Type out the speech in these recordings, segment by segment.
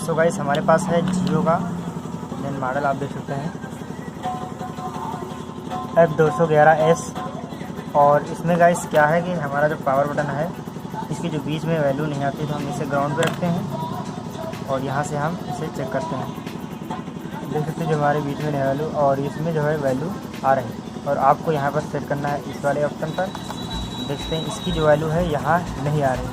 So guys हमारे पास है जियो का मेन मॉडल, आप देख सकते हैं f211s। और इसमें गाइस क्या है कि हमारा जो पावर बटन है इसकी जो बीच में वैल्यू नहीं आती तो हम इसे ग्राउंड पे रखते हैं और यहाँ से हम इसे चेक करते हैं। देख सकते हैं जो हमारे बीच में नहीं वैल्यू और इसमें जो है वैल्यू आ रही है। और आपको यहाँ पर सेट करना है इस वाले ऑप्शन पर। देखते हैं इसकी जो वैल्यू है यहाँ नहीं आ रही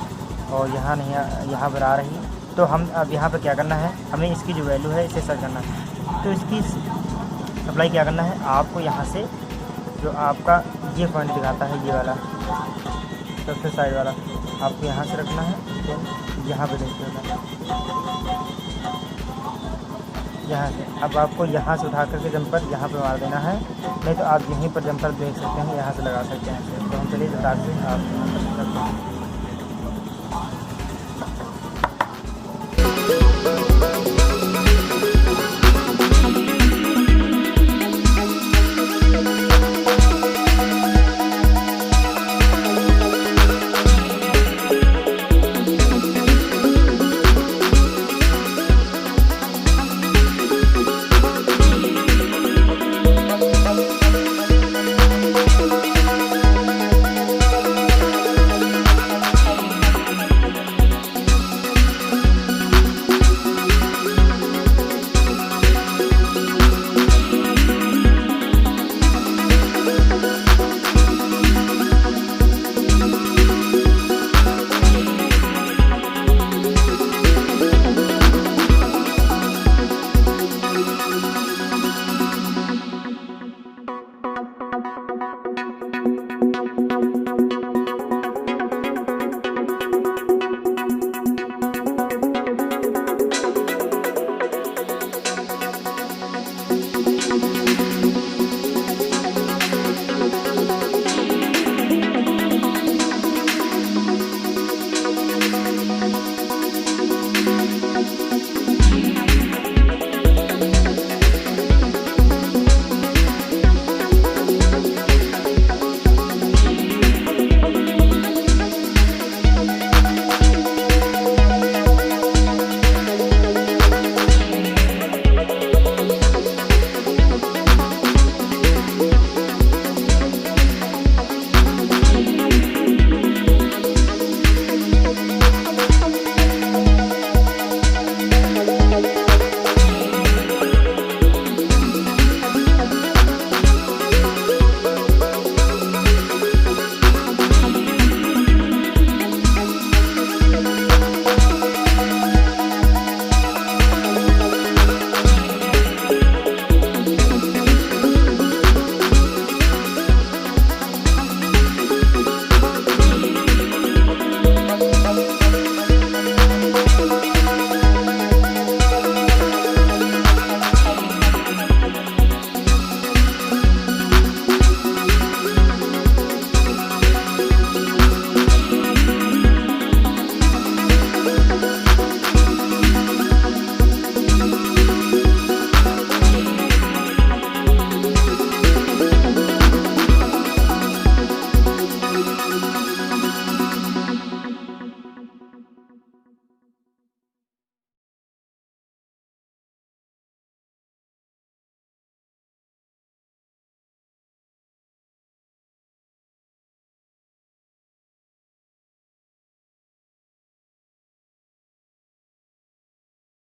और यहाँ नहीं यहाँ पर आ रही। तो हम अब यहाँ पर क्या करना है, हमें इसकी जो वैल्यू है इसे सेट करना है। तो इसकी अप्लाई क्या करना है, आपको यहाँ से जो आपका ये पॉइंट दिखाता है ये वाला सबसे साइड वाला आपको यहाँ से रखना है। तो यहाँ पे देख लेना यहाँ से। अब आपको यहाँ से उठा करके जंपर यहाँ पे मार देना है, नहीं तो आप यहीं पर जंपर देख सकते हैं, यहाँ से लगा सकते हैं। तो हम चलिए स्टार्ट से आप